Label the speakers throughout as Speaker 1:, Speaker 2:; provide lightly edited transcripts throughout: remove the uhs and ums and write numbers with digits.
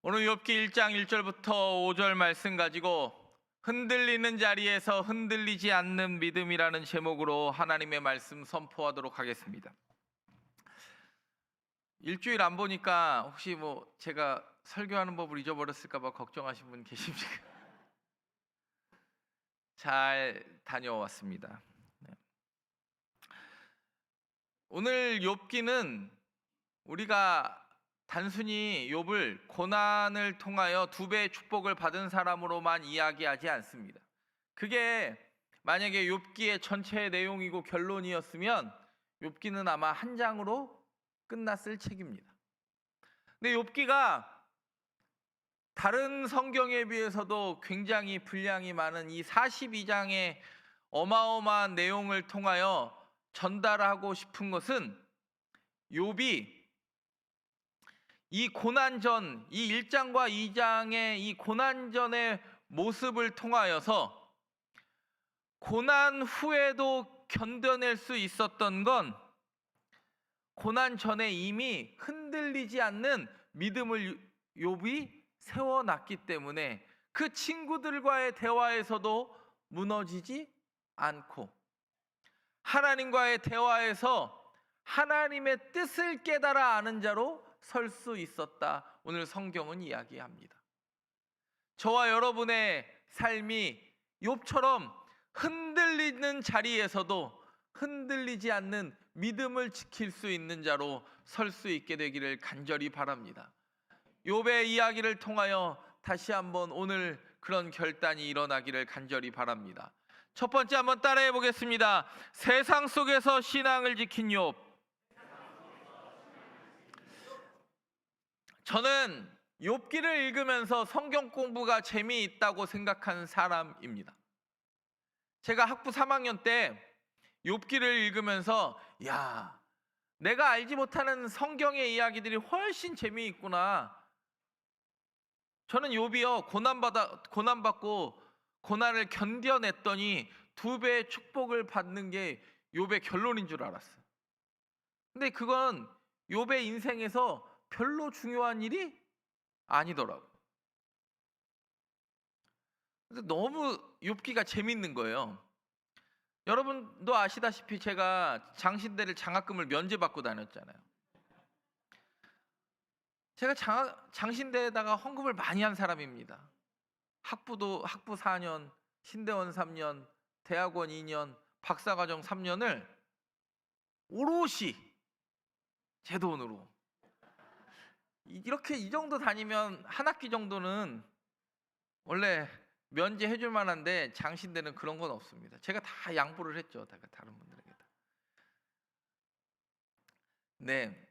Speaker 1: 오늘 욥기 1장 1절부터 5절 말씀 가지고 흔들리는 자리에서 흔들리지 않는 믿음이라는 제목으로 하나님의 말씀 선포하도록 하겠습니다. 일주일 안 보니까 혹시 제가 설교하는 법을 잊어버렸을까 봐 걱정하신 분 계십니까? 잘 다녀왔습니다. 오늘 욥기는 우리가 단순히 욥을 고난을 통하여 두 배의 축복을 받은 사람으로만 이야기하지 않습니다. 그게 만약에 욥기의 전체의 내용이고 결론이었으면 욥기는 아마 한 장으로 끝났을 책입니다. 근데 욥기가 다른 성경에 비해서도 굉장히 분량이 많은 이 42장의 어마어마한 내용을 통하여 전달하고 싶은 것은 욥이 이 고난전, 이 1장과 2장의 이 고난전의 모습을 통하여서 고난 후에도 견뎌낼 수 있었던 건 고난 전에 이미 흔들리지 않는 믿음을 욥이 세워놨기 때문에 그 친구들과의 대화에서도 무너지지 않고 하나님과의 대화에서 하나님의 뜻을 깨달아 아는 자로 설 수 있었다. 오늘 성경은 이야기합니다. 저와 여러분의 삶이 욥처럼 흔들리는 자리에서도 흔들리지 않는 믿음을 지킬 수 있는 자로 설 수 있게 되기를 간절히 바랍니다. 욥의 이야기를 통하여 다시 한번 오늘 그런 결단이 일어나기를 간절히 바랍니다. 첫 번째 한번 따라해 보겠습니다. 세상 속에서 신앙을 지킨 욥. 저는 욥기를 읽으면서 성경 공부가 재미있다고 생각한 사람입니다. 제가 학부 3학년 때 욥기를 읽으면서 내가 알지 못하는 성경의 이야기들이 훨씬 재미있구나. 저는 욥이요 고난받고 고난을 견뎌냈더니 두 배의 축복을 받는 게 욥의 결론인 줄 알았어요. 근데 그건 욥의 인생에서 별로 중요한 일이 아니더라고요. 너무 욥기가 재밌는 거예요. 여러분도 아시다시피 제가 장신대를 장학금을 면제받고 다녔잖아요. 제가 장신대에다가 헌금을 많이 한 사람입니다. 학부 4년, 신대원 3년, 대학원 2년, 박사과정 3년을 오롯이 제 돈으로 이렇게 이 정도 다니면 한 학기 정도는 원래 면제해 줄 만한데 장신대는 그런 건 없습니다. 제가 다 양보를 했죠. 다른 분들에게 다. 네,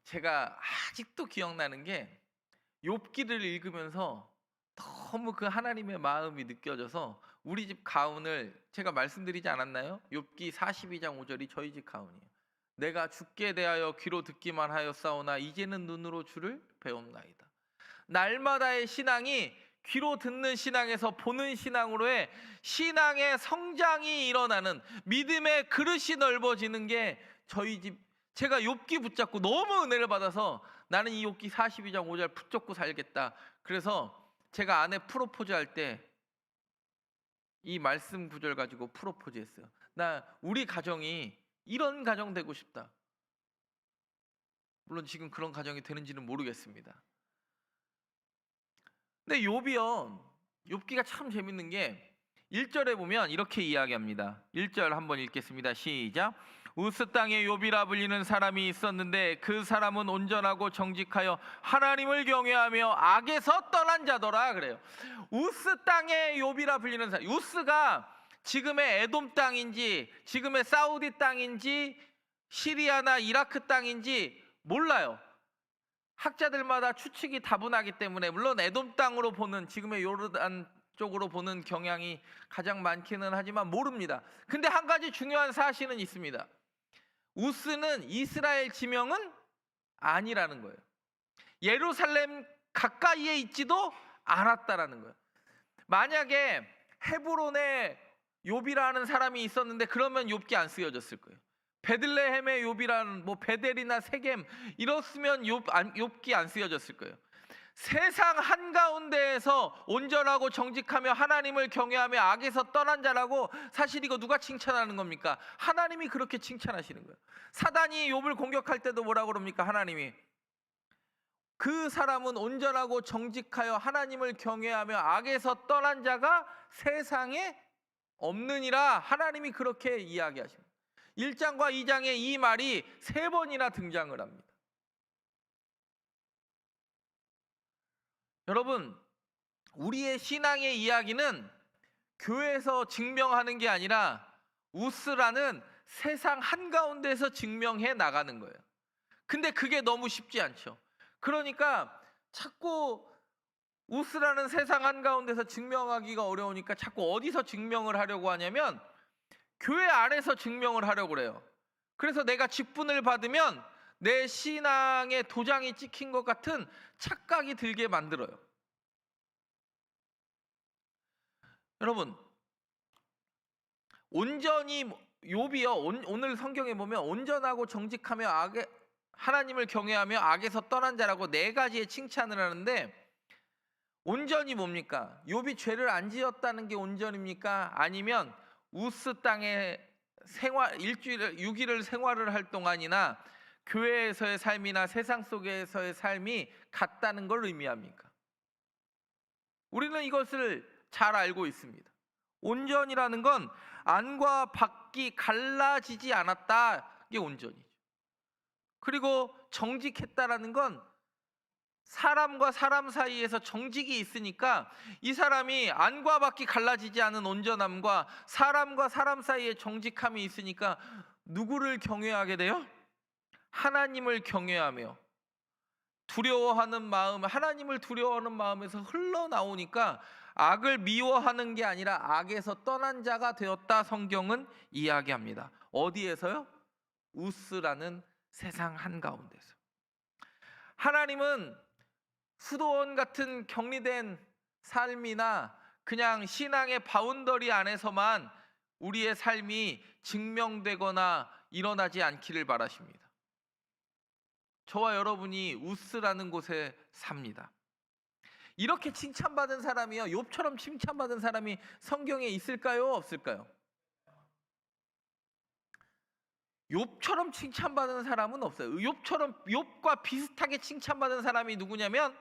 Speaker 1: 제가 아직도 기억나는 게 욥기를 읽으면서 너무 그 하나님의 마음이 느껴져서 우리 집 가훈을 제가 말씀드리지 않았나요? 욥기 42장 5절이 저희 집 가훈이에요. 내가 주께 대하여 귀로 듣기만 하였사오나 이제는 눈으로 주를 배움나이다. 날마다의 신앙이 귀로 듣는 신앙에서 보는 신앙으로의 신앙의 성장이 일어나는 믿음의 그릇이 넓어지는 게 저희 집, 제가 욥기 붙잡고 너무 은혜를 받아서 나는 이 욥기 42장 5절 붙잡고 살겠다. 그래서 제가 아내 프로포즈 할 때 이 말씀 구절 가지고 프로포즈 했어요. 나 우리 가정이 이런 가정 되고 싶다. 물론 지금 그런 가정이 되는지는 모르겠습니다. 근데 욥기가 참 재밌는 게 1절에 보면 이렇게 이야기합니다. 1절 한번 읽겠습니다. 시작. 우스 땅에 욥이라 불리는 사람이 있었는데 그 사람은 온전하고 정직하여 하나님을 경외하며 악에서 떠난 자더라. 그래요. 우스 땅에 욥이라 불리는 사람. 우스가 지금의 에돔 땅인지 지금의 사우디 땅인지 시리아나 이라크 땅인지 몰라요. 학자들마다 추측이 다분하기 때문에 물론 에돔 땅으로 보는 지금의 요르단 쪽으로 보는 경향이 가장 많기는 하지만 모릅니다. 근데 한 가지 중요한 사실은 있습니다. 우스는 이스라엘 지명은 아니라는 거예요. 예루살렘 가까이에 있지도 않았다라는 거예요. 만약에 헤브론에 욥이라는 사람이 있었는데 그러면 욥기 안 쓰여졌을 거예요. 베들레헴의 욥이라는 베델이나 세겜 이렇으면 욥기 안 쓰여졌을 거예요. 세상 한가운데에서 온전하고 정직하며 하나님을 경외하며 악에서 떠난 자라고. 사실 이거 누가 칭찬하는 겁니까? 하나님이 그렇게 칭찬하시는 거예요. 사단이 욥을 공격할 때도 뭐라고 그럽니까? 하나님이 그 사람은 온전하고 정직하여 하나님을 경외하며 악에서 떠난 자가 세상에 없느니라. 하나님이 그렇게 이야기하십니다. 1장과 2장에 이 말이 3번이나 등장을 합니다. 여러분, 우리의 신앙의 이야기는 교회에서 증명하는 게 아니라 우스라는 세상 한가운데서 증명해 나가는 거예요. 근데 그게 너무 쉽지 않죠. 그러니까 자꾸 우스라는 세상 한가운데서 증명하기가 어려우니까 자꾸 어디서 증명을 하려고 하냐면 교회 안에서 증명을 하려고 그래요. 그래서 내가 직분을 받으면 내 신앙의 도장이 찍힌 것 같은 착각이 들게 만들어요. 여러분, 온전히 욥이요, 오늘 성경에 보면 온전하고 정직하며 하나님을 경외하며 악에서 떠난 자라고 4가지의 칭찬을 하는데, 온전이 뭡니까? 욥이 죄를 안 지었다는 게 온전입니까? 아니면 우스 땅에 6일을 생활을 할 동안이나 교회에서의 삶이나 세상 속에서의 삶이 같다는 걸 의미합니까? 우리는 이것을 잘 알고 있습니다. 온전이라는 건 안과 밖이 갈라지지 않았다, 이게 온전이죠. 그리고 정직했다라는 건 사람과 사람 사이에서 정직이 있으니까 이 사람이 안과 밖이 갈라지지 않은 온전함과 사람과 사람 사이에 정직함이 있으니까 누구를 경외하게 돼요? 하나님을 경외하며 두려워하는 마음, 하나님을 두려워하는 마음에서 흘러나오니까 악을 미워하는 게 아니라 악에서 떠난 자가 되었다, 성경은 이야기합니다. 어디에서요? 우스라는 세상 한가운데서. 하나님은 수도원 같은 격리된 삶이나 그냥 신앙의 바운더리 안에서만 우리의 삶이 증명되거나 일어나지 않기를 바라십니다. 저와 여러분이 우스라는 곳에 삽니다. 이렇게 칭찬받은 사람이요, 욥처럼 칭찬받은 사람이 성경에 있을까요? 없을까요? 욥처럼 칭찬받은 사람은 없어요. 욥과 비슷하게 칭찬받은 사람이 누구냐면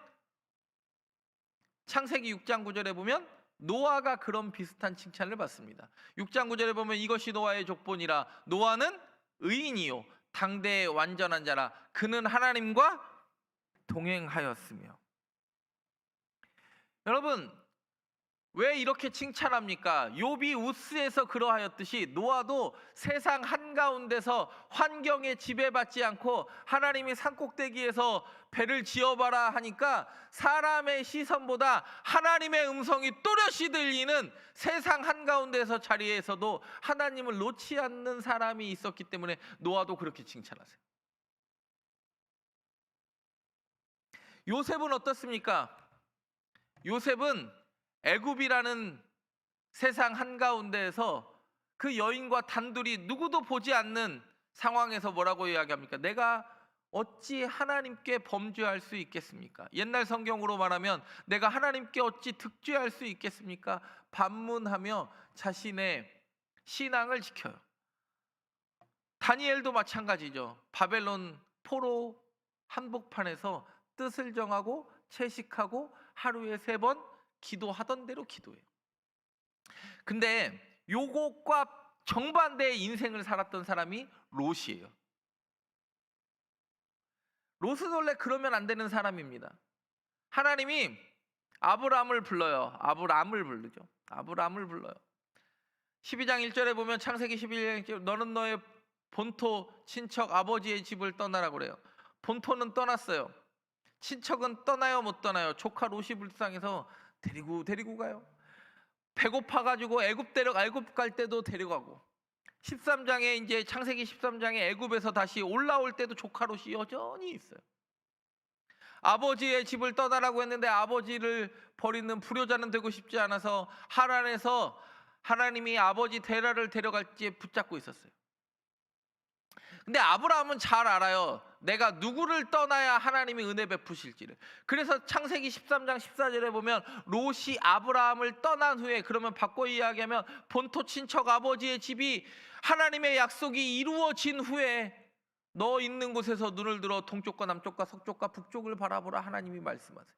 Speaker 1: 창세기 6장 9절에 보면 노아가 그런 비슷한 칭찬을 받습니다. 6장 9절에 보면 이것이 노아의 족본이라. 노아는 의인이요 당대의 완전한 자라. 그는 하나님과 동행하였으며. 여러분, 왜 이렇게 칭찬합니까? 욥이 우스에서 그러하였듯이 노아도 세상 한가운데서 환경에 지배받지 않고 하나님이 산꼭대기에서 배를 지어봐라 하니까 사람의 시선보다 하나님의 음성이 또렷이 들리는 세상 한가운데서 자리에서도 하나님을 놓지 않는 사람이 있었기 때문에 노아도 그렇게 칭찬하세요. 요셉은 어떻습니까? 요셉은 애굽이라는 세상 한가운데에서 그 여인과 단둘이 누구도 보지 않는 상황에서 뭐라고 이야기합니까? 내가 어찌 하나님께 범죄할 수 있겠습니까? 옛날 성경으로 말하면 내가 하나님께 어찌 득죄할 수 있겠습니까? 반문하며 자신의 신앙을 지켜요. 다니엘도 마찬가지죠. 바벨론 포로 한복판에서 뜻을 정하고 채식하고 하루에 3번 기도하던 대로 기도해요. 근데 요것과 정반대의 인생을 살았던 사람이 롯이에요. 롯은 원래 그러면 안 되는 사람입니다. 하나님이 아브람을 불러요. 아브람을 부르죠. 아브람을 불러요. 12장 1절에 보면 창세기 11장 1절, 너는 너의 본토 친척 아버지의 집을 떠나라 그래요. 본토는 떠났어요. 친척은 떠나요, 못 떠나요? 조카 롯이 불쌍해서 데리고 가요. 배고파가지고 애굽 갈 때도 데려가고, 13장에 이제 창세기 13장에 애굽에서 다시 올라올 때도 조카 롯이 여전히 있어요. 아버지의 집을 떠나라고 했는데 아버지를 버리는 불효자는 되고 싶지 않아서 하란에서 하나님이 아버지 데라를 데려갈지 붙잡고 있었어요. 근데 아브라함은 잘 알아요. 내가 누구를 떠나야 하나님이 은혜 베푸실지를. 그래서 창세기 13장 14절에 보면 롯이 아브라함을 떠난 후에, 그러면 바꿔 이야기하면 본토 친척 아버지의 집이 하나님의 약속이 이루어진 후에 너 있는 곳에서 눈을 들어 동쪽과 남쪽과 서쪽과 북쪽을 바라보라 하나님이 말씀하세요.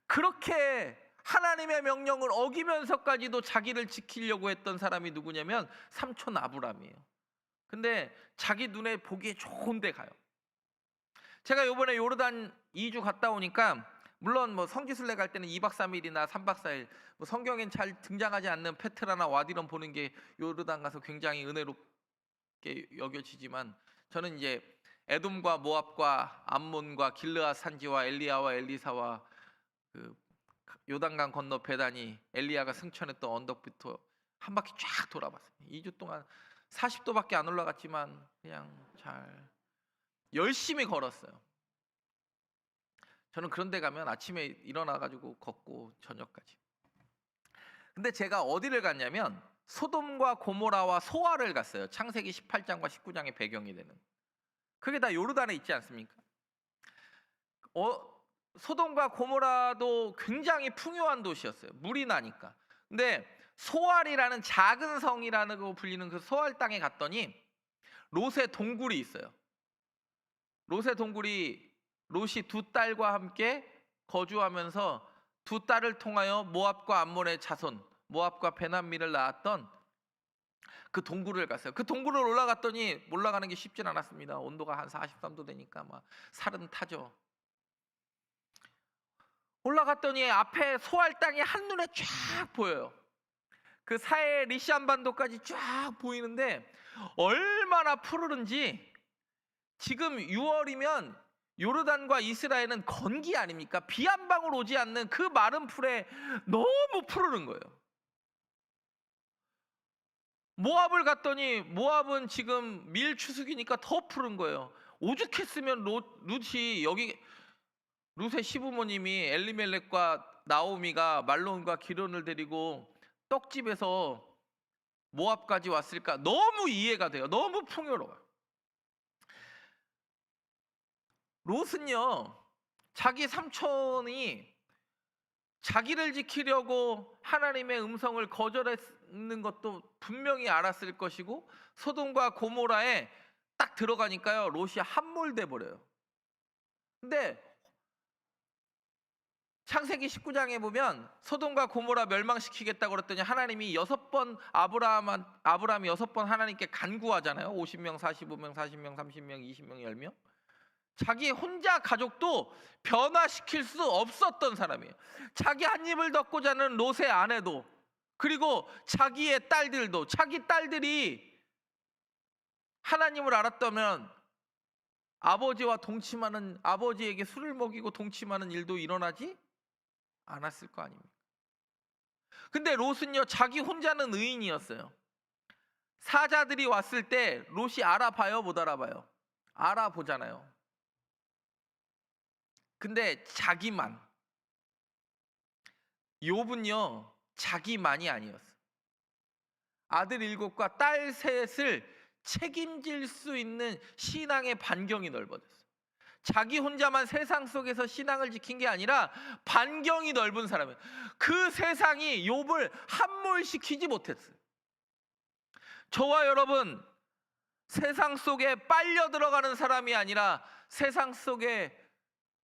Speaker 1: 그렇게 하나님의 명령을 어기면서까지도 자기를 지키려고 했던 사람이 누구냐면 삼촌 아브라함이에요. 근데 자기 눈에 보기에 좋은 데 가요. 제가 요번에 요르단 2주 갔다 오니까, 물론 뭐 성지순례 갈 때는 2박 3일이나 3박 4일, 뭐 성경엔 잘 등장하지 않는 페트라나 와디론 보는 게 요르단 가서 굉장히 은혜롭게 여겨지지만, 저는 이제 에돔과 모압과 암몬과 길르앗 산지와 엘리야와 엘리사와 그 요단강 건너 베다니 엘리야가 승천했던 언덕부터 한 바퀴 쫙 돌아봤어요. 2주 동안 40도밖에 안 올라갔지만 그냥 잘 열심히 걸었어요. 저는 그런 데 가면 아침에 일어나가지고 걷고 저녁까지. 근데 제가 어디를 갔냐면 소돔과 고모라와 소아를 갔어요. 창세기 18장과 19장의 배경이 되는. 그게 다 요르단에 있지 않습니까? 소돔과 고모라도 굉장히 풍요한 도시였어요. 물이 나니까. 근데 소알이라는 작은 성이라고 불리는 그 소알 땅에 갔더니 롯의 동굴이 있어요. 롯의 동굴이, 롯이 두 딸과 함께 거주하면서 두 딸을 통하여 모압과 암몬의 자손, 모압과 베남미를 낳았던 그 동굴을 갔어요. 그 동굴을 올라갔더니 올라가는 게 쉽진 않았습니다. 온도가 한 43도 되니까 막 살은 타죠. 올라갔더니 앞에 소알 땅이 한눈에 쫙 보여요. 그 사해 리시안 반도까지 쫙 보이는데 얼마나 푸르른지. 지금 6월이면 요르단과 이스라엘은 건기 아닙니까? 비 한 방울 오지 않는 그 마른 풀에 너무 푸르른 거예요. 모압을 갔더니 모압은 지금 밀 추수기니까 더 푸른 거예요. 오죽했으면 룻이 여기, 룻의 시부모님이 엘리멜렉과 나오미가 말론과 기론을 데리고 떡집에서 모압까지 왔을까? 너무 이해가 돼요. 너무 풍요로워요. 롯은요, 자기 삼촌이 자기를 지키려고 하나님의 음성을 거절했는 것도 분명히 알았을 것이고, 소돔과 고모라에 딱 들어가니까요, 롯이 함몰돼 버려요. 근데 창세기 19장에 보면 소돔과 고모라 멸망시키겠다고 그랬더니 하나님이 6번 아브라함이 6번 하나님께 간구하잖아요. 50명, 45명, 40명, 30명, 20명, 10명. 자기 혼자 가족도 변화시킬 수 없었던 사람이에요. 자기 한 입을 덮고 자는 롯의 아내도, 그리고 자기의 딸들도, 자기 딸들이 하나님을 알았다면 아버지와 동침하는, 아버지에게 술을 먹이고 동침하는 일도 일어나지 않았을 거 아닙니까? 근데 롯은요, 자기 혼자는 의인이었어요. 사자들이 왔을 때 롯이 알아봐요, 못 알아봐요? 알아보잖아요. 근데 자기만, 욥은요 자기만이 아니었어. 아들 7과 딸 3을 책임질 수 있는 신앙의 반경이 넓어졌어. 자기 혼자만 세상 속에서 신앙을 지킨 게 아니라 반경이 넓은 사람이에요. 그 세상이 욥을 함몰시키지 못했어요. 저와 여러분, 세상 속에 빨려 들어가는 사람이 아니라 세상 속에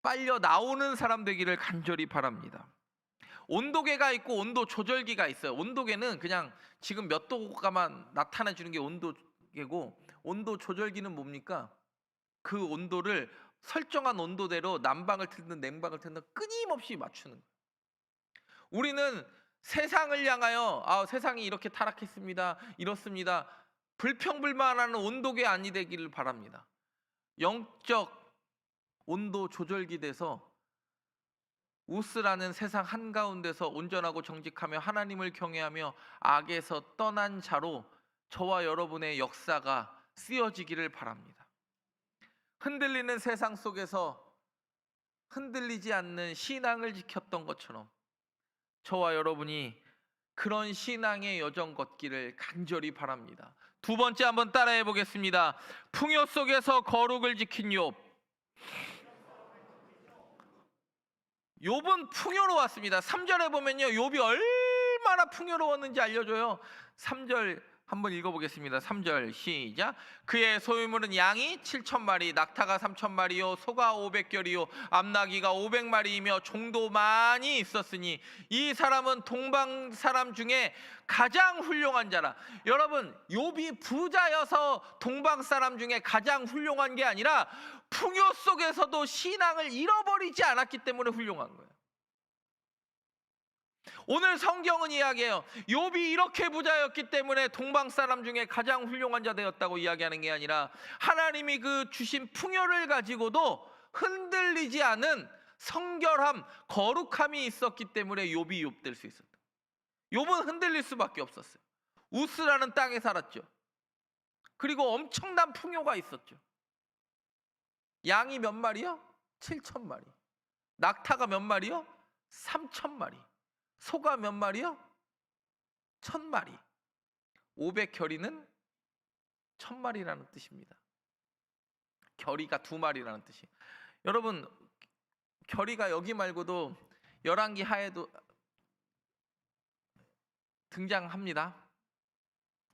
Speaker 1: 빨려 나오는 사람 되기를 간절히 바랍니다. 온도계가 있고 온도 조절기가 있어요. 온도계는 그냥 지금 몇 도가만 나타내 주는 게 온도계고, 온도 조절기는 뭡니까? 그 온도를 설정한 온도대로 난방을 틀든 냉방을 틀든 끊임없이 맞추는 거예요. 우리는 세상을 향하여 세상이 이렇게 타락했습니다, 이렇습니다, 불평불만하는 온도계 아니 되기를 바랍니다. 영적 온도 조절기 돼서 우스라는 세상 한가운데서 온전하고 정직하며 하나님을 경외하며 악에서 떠난 자로 저와 여러분의 역사가 쓰여지기를 바랍니다. 흔들리는 세상 속에서 흔들리지 않는 신앙을 지켰던 것처럼 저와 여러분이 그런 신앙의 여정 걷기를 간절히 바랍니다. 두 번째 한번 따라해 보겠습니다. 풍요 속에서 거룩을 지킨 욥. 욥은 풍요로웠습니다. 3절에 보면요, 욥이 얼마나 풍요로웠는지 알려줘요. 3절 한번 읽어보겠습니다. 3절 시작. 그의 소유물은 양이 7,000마리, 낙타가 3,000마리요, 소가 500결이요, 암나귀가 500마리이며 종도 많이 있었으니 이 사람은 동방 사람 중에 가장 훌륭한 자라. 여러분, 욥이 부자여서 동방 사람 중에 가장 훌륭한 게 아니라 풍요 속에서도 신앙을 잃어버리지 않았기 때문에 훌륭한 거예요. 오늘 성경은 이야기해요. 욥이 이렇게 부자였기 때문에 동방 사람 중에 가장 훌륭한 자 되었다고 이야기하는 게 아니라 하나님이 그 주신 풍요를 가지고도 흔들리지 않은 성결함, 거룩함이 있었기 때문에 욥이 욥될 수 있었다. 욥은 흔들릴 수밖에 없었어요. 우스라는 땅에 살았죠. 그리고 엄청난 풍요가 있었죠. 양이 몇 마리요? 7,000마리. 낙타가 몇 마리요? 3,000마리. 소가 몇 마리요? 1,000마리. 500결이는 1,000마리라는 뜻입니다. 결이가 2마리라는 뜻이에요. 여러분, 결이가 여기 말고도 열왕기 하에도 등장합니다.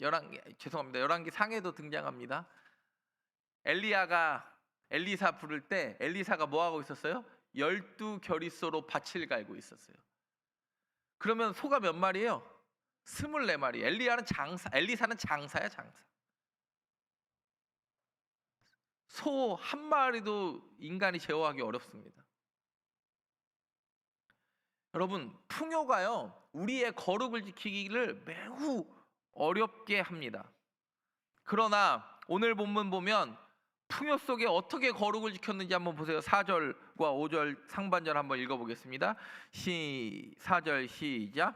Speaker 1: 열왕기 상에도 등장합니다. 엘리야가 엘리사 부를 때 엘리사가 뭐 하고 있었어요? 12결이소로 밭을 갈고 있었어요. 그러면 소가 몇 마리예요? 24마리. 엘리사는 장사야, 장사. 소 한 마리도 인간이 제어하기 어렵습니다. 여러분, 풍요가요, 우리의 거룩을 지키기를 매우 어렵게 합니다. 그러나 오늘 본문 보면 풍요 속에 어떻게 거룩을 지켰는지 한번 보세요. 4절과 5절 상반절 한번 읽어보겠습니다. 4절 시작.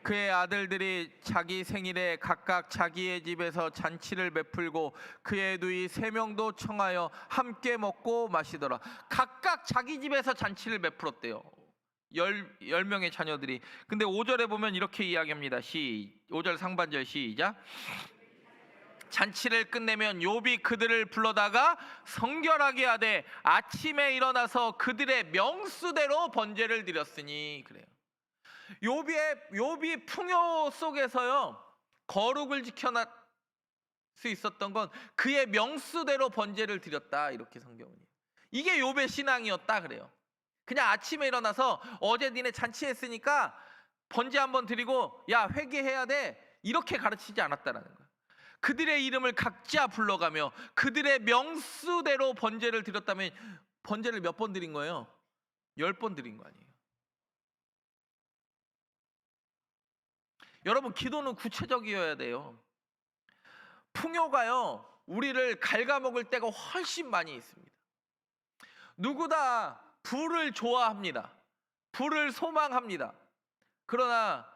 Speaker 1: 그의 아들들이 자기 생일에 각각 자기의 집에서 잔치를 베풀고 그의 누이 3명도 청하여 함께 먹고 마시더라. 각각 자기 집에서 잔치를 베풀었대요. 10명의 자녀들이. 근데 5절에 보면 이렇게 이야기합니다. 5절 상반절 시작. 잔치를 끝내면 욥이 그들을 불러다가 성결하게 하되 아침에 일어나서 그들의 명수대로 번제를 드렸으니. 그래요. 욥이 풍요 속에서요, 거룩을 지켜낼 수 있었던 건 그의 명수대로 번제를 드렸다. 이렇게 성경은. 이게 욥의 신앙이었다 그래요. 그냥 아침에 일어나서 어제 니네 잔치했으니까 번제 한번 드리고 야 회개해야 돼, 이렇게 가르치지 않았다라는 거예요. 그들의 이름을 각자 불러가며 그들의 명수대로 번제를 드렸다면 번제를 몇 번 드린 거예요? 10번 드린 거 아니에요? 여러분, 기도는 구체적이어야 돼요. 풍요가요, 우리를 갉아먹을 때가 훨씬 많이 있습니다. 누구다 부를 좋아합니다. 부를 소망합니다. 그러나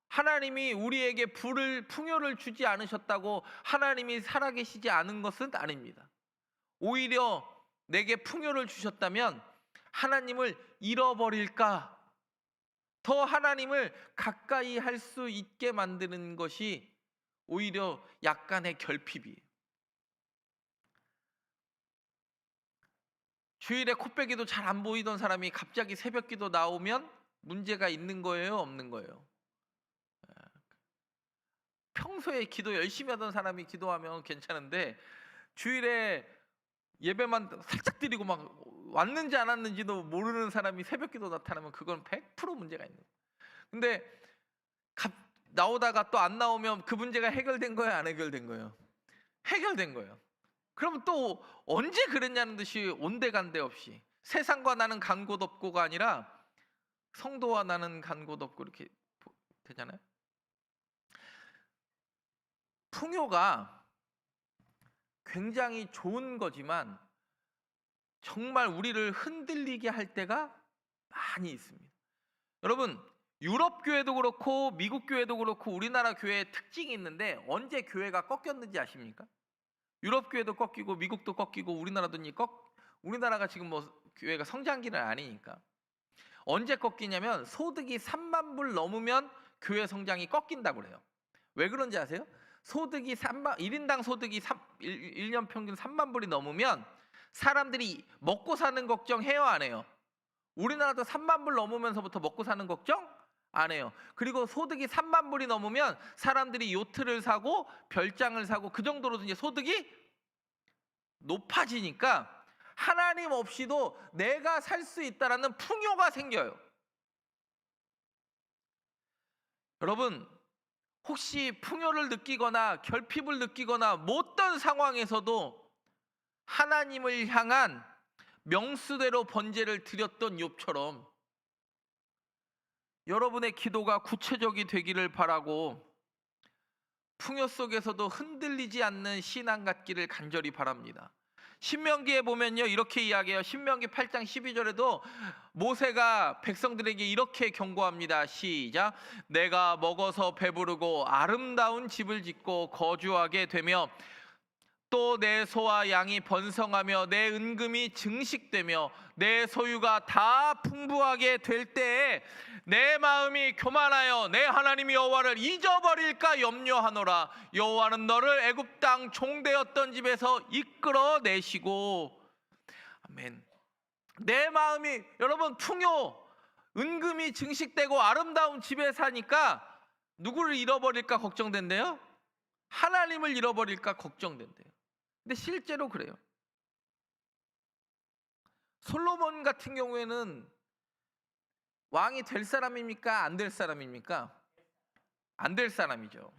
Speaker 1: 하나님이 우리에게 풍요를 주지 않으셨다고 하나님이 살아계시지 않은 것은 아닙니다. 오히려 내게 풍요를 주셨다면 하나님을 잃어버릴까? 더 하나님을 가까이 할 수 있게 만드는 것이 오히려 약간의 결핍이에요. 주일에 코빼기도 잘 안 보이던 사람이 갑자기 새벽기도 나오면 문제가 있는 거예요, 없는 거예요? 평소에 기도 열심히 하던 사람이 기도하면 괜찮은데 주일에 예배만 살짝 드리고 막 왔는지 안 왔는지도 모르는 사람이 새벽기도 나타나면 그건 100% 문제가 있는 거예요. 근데 나오다가 또 안 나오면 그 문제가 해결된 거예요, 안 해결된 거예요? 해결된 거예요. 그러면 또 언제 그랬냐는 듯이 온데간데 없이 세상과 나는 간 곳 없고가 아니라 성도와 나는 간 곳 없고 이렇게 되잖아요. 풍요가 굉장히 좋은 거지만 정말 우리를 흔들리게 할 때가 많이 있습니다. 여러분, 유럽 교회도 그렇고 미국 교회도 그렇고 우리나라 교회의 특징이 있는데 언제 교회가 꺾였는지 아십니까? 유럽 교회도 꺾이고 미국도 꺾이고 우리나라도 우리나라가 지금 뭐 교회가 성장기는 아니니까. 언제 꺾이냐면 소득이 3만 불 넘으면 교회 성장이 꺾인다고 그래요. 왜 그런지 아세요? 소득이 1인당 소득이 1년 평균 3만 불이 넘으면 사람들이 먹고 사는 걱정 해요, 안 해요? 우리나라도 3만 불 넘으면서부터 먹고 사는 걱정 안 해요. 그리고 소득이 3만 불이 넘으면 사람들이 요트를 사고 별장을 사고 그 정도로 이제 소득이 높아지니까 하나님 없이도 내가 살 수 있다라는 풍요가 생겨요. 여러분, 혹시 풍요를 느끼거나 결핍을 느끼거나 뭐 어떤 상황에서도 하나님을 향한 명수대로 번제를 드렸던 욥처럼 여러분의 기도가 구체적이 되기를 바라고 풍요 속에서도 흔들리지 않는 신앙 갖기를 간절히 바랍니다. 신명기에 보면요, 이렇게 이야기해요. 신명기 8장 12절에도 모세가 백성들에게 이렇게 경고합니다. 시작. 내가 먹어서 배부르고 아름다운 집을 짓고 거주하게 되며 또 내 소와 양이 번성하며 내 은금이 증식되며 내 소유가 다 풍부하게 될 때에 내 마음이 교만하여 내 하나님 여호와를 잊어버릴까 염려하노라. 여호와는 너를 애굽 땅 종되었던 집에서 이끌어 내시고. 아멘. 내 마음이, 여러분, 풍요, 은금이 증식되고 아름다운 집에 사니까 누구를 잃어버릴까 걱정된대요? 하나님을 잃어버릴까 걱정된대요. 근데 실제로 그래요. 솔로몬 같은 경우에는 왕이 될 사람입니까? 안 될 사람입니까? 안 될 사람이죠.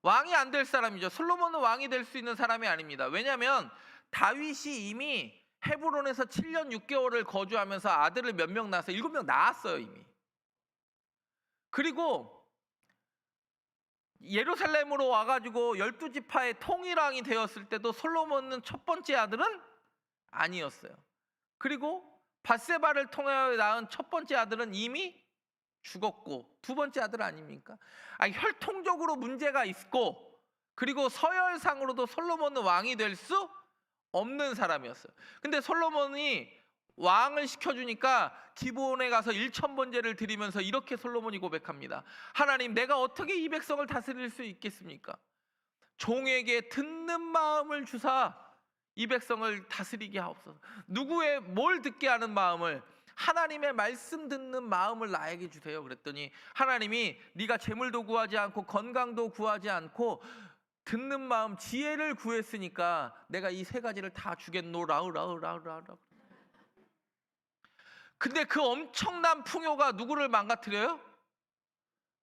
Speaker 1: 왕이 안 될 사람이죠. 솔로몬은 왕이 될 수 있는 사람이 아닙니다. 왜냐하면 다윗이 이미 헤브론에서 7년 6개월을 거주하면서 아들을 몇 명 낳아서 7명 낳았어요, 이미. 그리고 예루살렘으로 와가지고 12지파의 통일왕이 되었을 때도 솔로몬은 첫 번째 아들은 아니었어요. 그리고 밧세바를 통하여 낳은 첫 번째 아들은 이미 죽었고 두 번째 아들 아닙니까? 혈통적으로 문제가 있고 그리고 서열상으로도 솔로몬은 왕이 될 수 없는 사람이었어요. 근데 솔로몬이 왕을 시켜주니까 기브온에 가서 1,000번제를 드리면서 이렇게 솔로몬이 고백합니다. 하나님, 내가 어떻게 이 백성을 다스릴 수 있겠습니까? 종에게 듣는 마음을 주사 이 백성을 다스리게 하옵소서. 누구의 뭘 듣게 하는 마음을, 하나님의 말씀 듣는 마음을 나에게 주세요. 그랬더니 하나님이 네가 재물도 구하지 않고 건강도 구하지 않고 듣는 마음, 지혜를 구했으니까 내가 이 세 가지를 다 주겠노. 라우. 근데 그 엄청난 풍요가 누구를 망가뜨려요?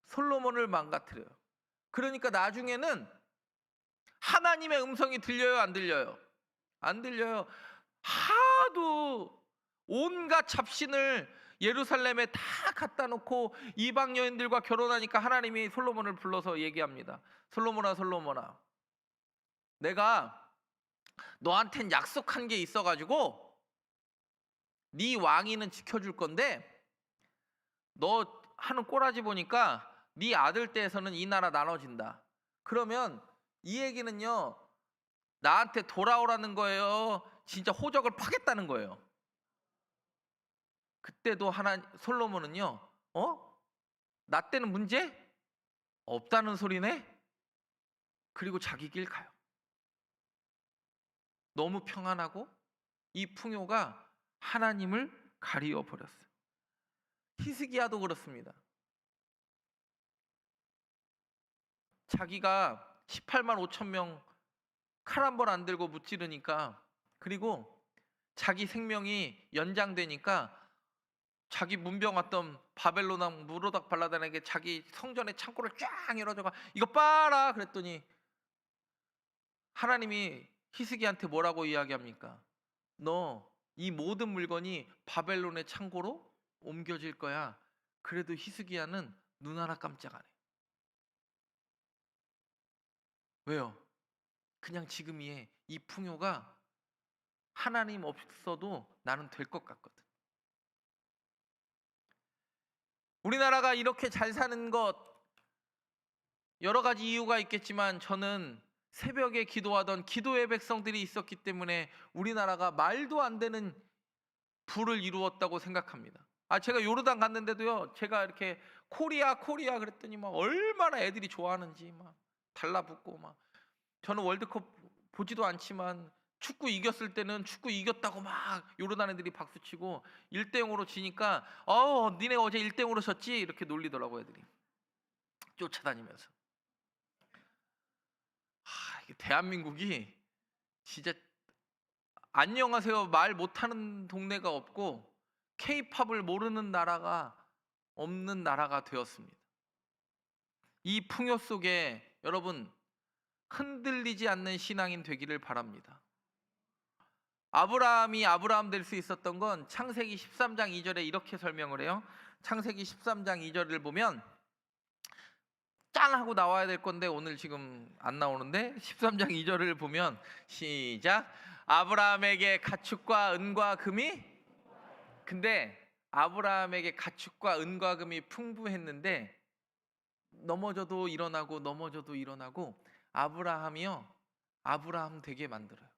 Speaker 1: 솔로몬을 망가뜨려요. 그러니까 나중에는 하나님의 음성이 들려요, 안 들려요? 안 들려요. 하도 온갖 잡신을 예루살렘에 다 갖다 놓고 이방 여인들과 결혼하니까 하나님이 솔로몬을 불러서 얘기합니다. 솔로몬아, 내가 너한텐 약속한 게 있어가지고 네 왕위는 지켜줄 건데 너 하는 꼬라지 보니까 네 아들 떼에서는 이 나라 나눠진다. 그러면 이 얘기는요, 나한테 돌아오라는 거예요? 진짜 호적을 파겠다는 거예요? 그때도 솔로몬은요, 나 때는 문제 없다는 소리네? 그리고 자기 길 가요. 너무 평안하고 이 풍요가 하나님을 가리워 버렸어요. 히스기야도 그렇습니다. 자기가 18만 5천 명 칼 한 번 안 들고 무찌르니까, 그리고 자기 생명이 연장되니까 자기 문병 왔던 바벨론 왕 무로닥 발라단에게 자기 성전의 창고를 쫙 열어줘가 이거 봐라 그랬더니 하나님이 히스기야한테 뭐라고 이야기합니까? 너 이 모든 물건이 바벨론의 창고로 옮겨질 거야. 그래도 히스기야는 눈 하나 깜짝 안 해. 왜요? 그냥 지금의 이 풍요가 하나님 없어도 나는 될 것 같거든. 우리나라가 이렇게 잘 사는 것 여러 가지 이유가 있겠지만 저는 새벽에 기도하던 기도의 백성들이 있었기 때문에 우리나라가 말도 안 되는 부를 이루었다고 생각합니다. 제가 요르단 갔는데도요, 제가 이렇게 코리아 그랬더니 막 얼마나 애들이 좋아하는지 막 달라붙고, 막 저는 월드컵 보지도 않지만 축구 이겼을 때는 축구 이겼다고 막 요르단 애들이 박수치고, 1대0으로 지니까 니네 어제 1대0으로 졌지 이렇게 놀리더라고 애들이, 쫓아다니면서. 이게 대한민국이 진짜 안녕하세요 말 못하는 동네가 없고 케이팝을 모르는 나라가 없는 나라가 되었습니다. 이 풍요 속에 여러분 흔들리지 않는 신앙인 되기를 바랍니다. 아브라함이 아브라함 될 수 있었던 건 창세기 13장 2절에 이렇게 설명을 해요. 창세기 13장 2절을 보면, 짠 하고 나와야 될 건데 오늘 지금 안 나오는데, 13장 2절을 보면 시작. 아브라함에게 가축과 은과 금이, 근데 아브라함에게 가축과 은과 금이 풍부했는데 넘어져도 일어나고 넘어져도 일어나고 아브라함이요, 아브라함 되게 만들어요.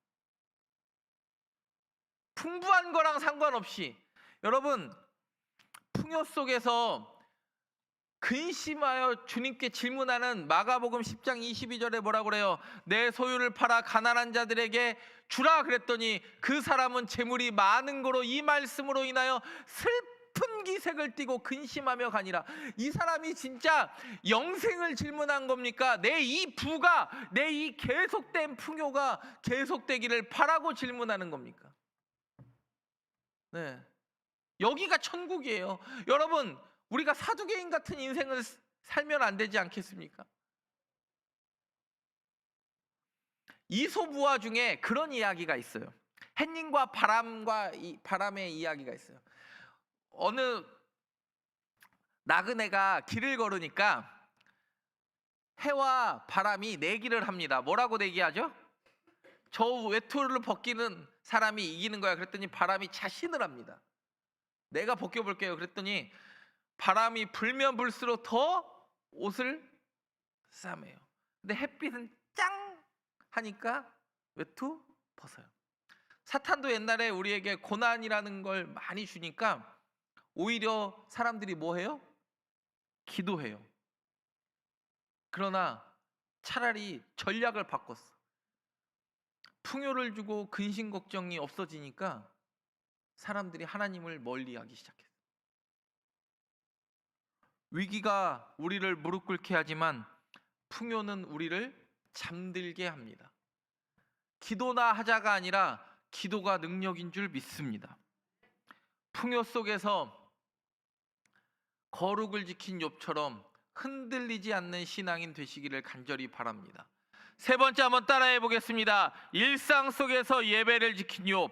Speaker 1: 풍부한 거랑 상관없이 여러분 풍요 속에서 근심하여 주님께 질문하는 마가복음 10장 22절에 뭐라고 그래요? 내 소유를 팔아 가난한 자들에게 주라 그랬더니 그 사람은 재물이 많은 거로 이 말씀으로 인하여 슬픈 기색을 띠고 근심하며 가니라. 이 사람이 진짜 영생을 질문한 겁니까? 내 이 부가, 내 이 계속된 풍요가 계속되기를 바라고 질문하는 겁니까? 네, 여기가 천국이에요. 여러분, 우리가 사두개인 같은 인생을 살면 안 되지 않겠습니까? 이솝우화 중에 그런 이야기가 있어요. 햇님과 바람의 이야기가 있어요. 어느 나그네가 길을 걸으니까 해와 바람이 내기를 합니다. 뭐라고 내기하죠? 저 외투를 벗기는 사람이 이기는 거야. 그랬더니 바람이 자신을 합니다. 내가 벗겨볼게요. 그랬더니 바람이 불면 불수록 더 옷을 싸매요. 근데 햇빛은 짱 하니까 외투 벗어요. 사탄도 옛날에 우리에게 고난이라는 걸 많이 주니까 오히려 사람들이 뭐 해요? 기도해요. 그러나 차라리 전략을 바꿨어. 풍요를 주고 근심 걱정이 없어지니까 사람들이 하나님을 멀리하기 시작했어요. 위기가 우리를 무릎 꿇게 하지만 풍요는 우리를 잠들게 합니다. 기도나 하자가 아니라 기도가 능력인 줄 믿습니다. 풍요 속에서 거룩을 지킨 욥처럼 흔들리지 않는 신앙인 되시기를 간절히 바랍니다. 세 번째 한번 따라해 보겠습니다. 일상 속에서 예배를 지킨 욥.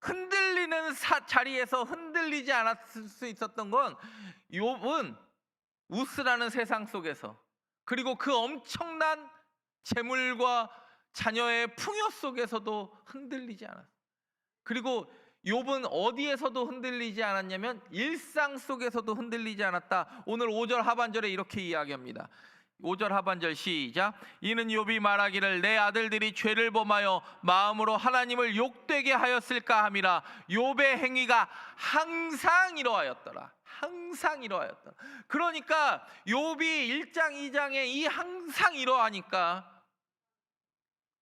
Speaker 1: 흔들리는 자리에서 흔들리지 않았을 수 있었던 건 욥은 우스라는 세상 속에서, 그리고 그 엄청난 재물과 자녀의 풍요 속에서도 흔들리지 않았어요. 그리고 욥은 어디에서도 흔들리지 않았냐면 일상 속에서도 흔들리지 않았다. 오늘 5절 하반절에 이렇게 이야기합니다. 5절 하반절 시작. 이는 욥이 말하기를 내 아들들이 죄를 범하여 마음으로 하나님을 욕되게 하였을까 함이라. 욥의 행위가 항상 이러하였더라. 항상 이러하였더라. 그러니까 욥이 1장 2장에 이 항상 이러하니까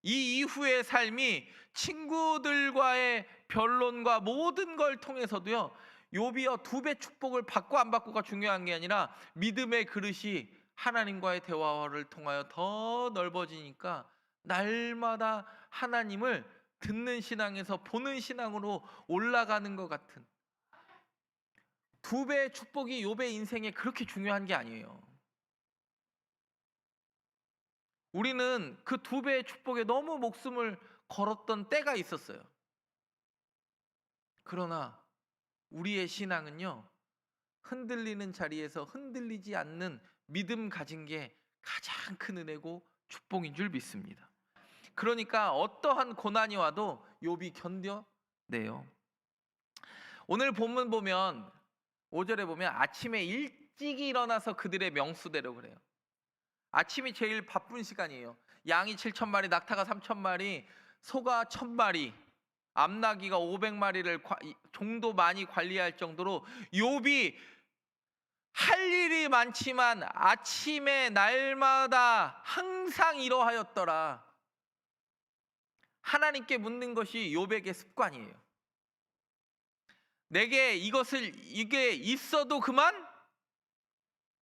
Speaker 1: 이 이후의 삶이 친구들과의 변론과 모든 걸 통해서도요, 욥이요 2배 축복을 받고 안 받고가 중요한 게 아니라 믿음의 그릇이 하나님과의 대화를 통하여 더 넓어지니까 날마다 하나님을 듣는 신앙에서 보는 신앙으로 올라가는 것 같은 2배의 축복이 욥의 인생에 그렇게 중요한 게 아니에요. 우리는 그 2배의 축복에 너무 목숨을 걸었던 때가 있었어요. 그러나 우리의 신앙은요, 흔들리는 자리에서 흔들리지 않는 믿음 가진 게 가장 큰 은혜고 축복인 줄 믿습니다. 그러니까 어떠한 고난이 와도 욥이 견뎌내요. 오늘 본문 보면 5절에 보면 아침에 일찍 일어나서 그들의 명수대로 그래요. 아침이 제일 바쁜 시간이에요. 양이 7,000마리, 낙타가 3,000마리, 소가 1,000마리. 암나귀가 500마리를 종도 많이 관리할 정도로 욥이 할 일이 많지만 아침에 날마다 항상 이러하였더라. 하나님께 묻는 것이 욥에게 습관이에요. 내게 이게 있어도 그만,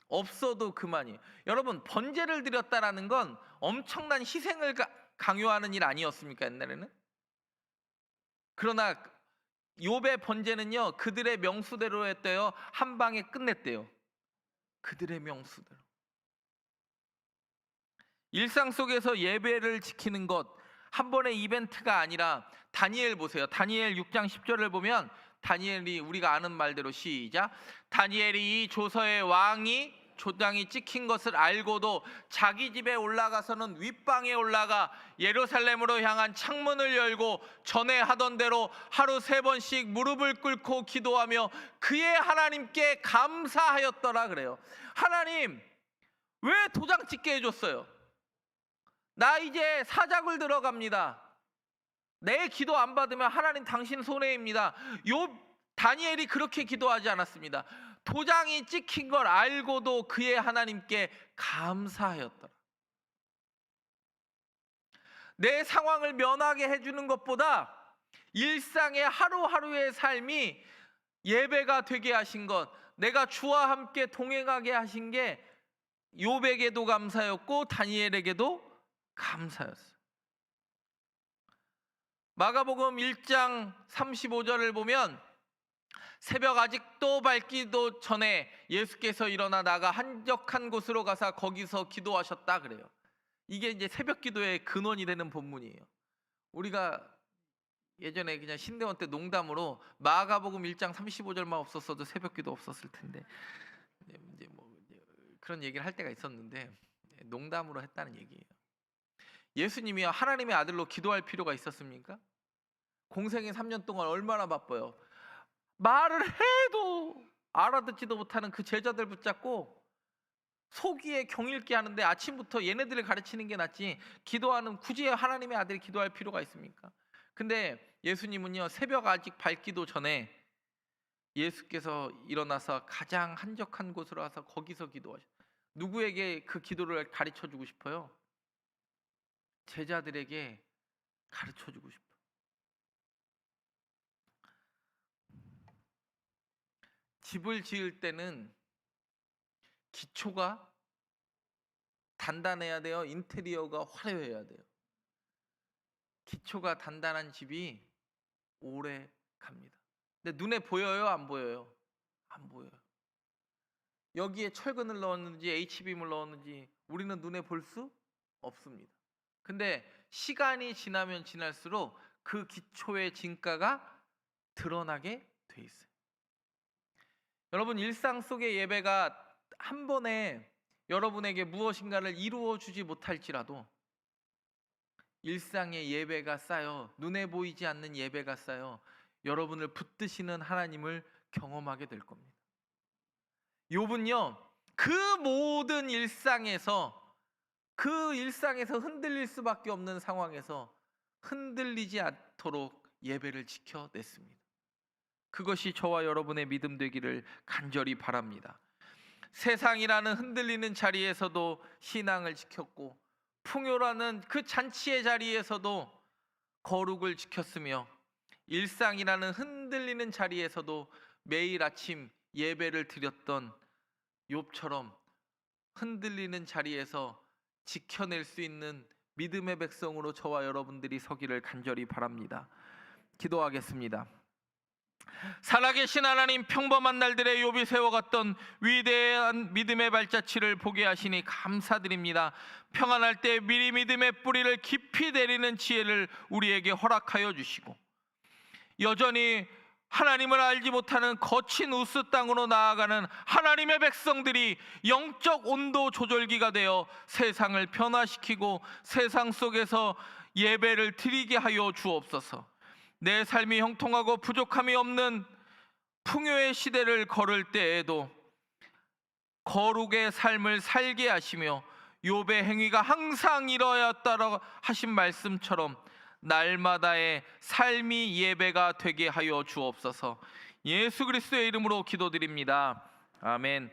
Speaker 1: 없어도 그만이에요. 여러분, 번제를 드렸다라는 건 엄청난 희생을 강요하는 일 아니었습니까, 옛날에는? 그러나 욥의 번제는요, 그들의 명수대로 했대요. 한 방에 끝냈대요. 그들의 명수대로. 일상 속에서 예배를 지키는 것 한 번의 이벤트가 아니라, 다니엘 보세요. 다니엘 6장 10절을 보면 다니엘이, 우리가 아는 말대로 시작. 다니엘이 이 조서의 조장이 찍힌 것을 알고도 자기 집에 올라가서는 윗방에 올라가 예루살렘으로 향한 창문을 열고 전에 하던 대로 하루 3번씩 무릎을 꿇고 기도하며 그의 하나님께 감사하였더라 그래요. 하나님, 왜 도장 찍게 해줬어요? 나 이제 사자굴 들어갑니다. 내 기도 안 받으면 하나님 당신 손해입니다. 다니엘이 그렇게 기도하지 않았습니다. 도장이 찍힌 걸 알고도 그의 하나님께 감사하였더라. 내 상황을 면하게 해주는 것보다 일상의 하루하루의 삶이 예배가 되게 하신 것, 내가 주와 함께 동행하게 하신 게 욥에게도 감사였고 다니엘에게도 감사였어요. 마가복음 1장 35절을 보면 새벽 아직도 밝기도 전에 예수께서 일어나 나가 한적한 곳으로 가서 거기서 기도하셨다 그래요. 이게 이제 새벽 기도의 근원이 되는 본문이에요. 우리가 예전에 그냥 신대원 때 농담으로 마가복음 1장 35절만 없었어도 새벽 기도 없었을 텐데, 이제 그런 얘기를 할 때가 있었는데 농담으로 했다는 얘기예요. 예수님이 하나님의 아들로 기도할 필요가 있었습니까? 공생애 3년 동안 얼마나 바빠요. 말을 해도 알아듣지도 못하는 그 제자들 붙잡고 속이에 경읽게 하는데 아침부터 얘네들을 가르치는 게 낫지 굳이 하나님의 아들이 기도할 필요가 있습니까? 근데 예수님은요, 새벽 아직 밝기도 전에 예수께서 일어나서 가장 한적한 곳으로 와서 거기서 기도하셨어요. 누구에게 그 기도를 가르쳐 주고 싶어요? 제자들에게 가르쳐 주고 싶어요. 집을 지을 때는 기초가 단단해야 돼요? 인테리어가 화려해야 돼요? 기초가 단단한 집이 오래 갑니다. 근데 눈에 보여요? 안 보여요? 안 보여요. 여기에 철근을 넣었는지 H빔을 넣었는지 우리는 눈에 볼 수 없습니다. 근데 시간이 지나면 지날수록 그 기초의 진가가 드러나게 돼 있어요. 여러분, 일상 속의 예배가 한 번에 여러분에게 무엇인가를 이루어 주지 못할지라도 일상의 예배가 쌓여, 눈에 보이지 않는 예배가 쌓여 여러분을 붙드시는 하나님을 경험하게 될 겁니다. 욥은요, 그 모든 일상에서 흔들릴 수밖에 없는 상황에서 흔들리지 않도록 예배를 지켜냈습니다. 그것이 저와 여러분의 믿음 되기를 간절히 바랍니다. 세상이라는 흔들리는 자리에서도 신앙을 지켰고 풍요라는 그 잔치의 자리에서도 거룩을 지켰으며 일상이라는 흔들리는 자리에서도 매일 아침 예배를 드렸던 욥처럼 흔들리는 자리에서 지켜낼 수 있는 믿음의 백성으로 저와 여러분들이 서기를 간절히 바랍니다. 기도하겠습니다. 살아계신 하나님, 평범한 날들에 욥이 세워갔던 위대한 믿음의 발자취를 보게 하시니 감사드립니다. 평안할 때 미리 믿음의 뿌리를 깊이 내리는 지혜를 우리에게 허락하여 주시고 여전히 하나님을 알지 못하는 거친 우스 땅으로 나아가는 하나님의 백성들이 영적 온도 조절기가 되어 세상을 변화시키고 세상 속에서 예배를 드리게 하여 주옵소서. 내 삶이 형통하고 부족함이 없는 풍요의 시대를 걸을 때에도 거룩의 삶을 살게 하시며 욥의 행위가 항상 이러하였다라고 하신 말씀처럼 날마다의 삶이 예배가 되게 하여 주옵소서. 예수 그리스도의 이름으로 기도드립니다. 아멘.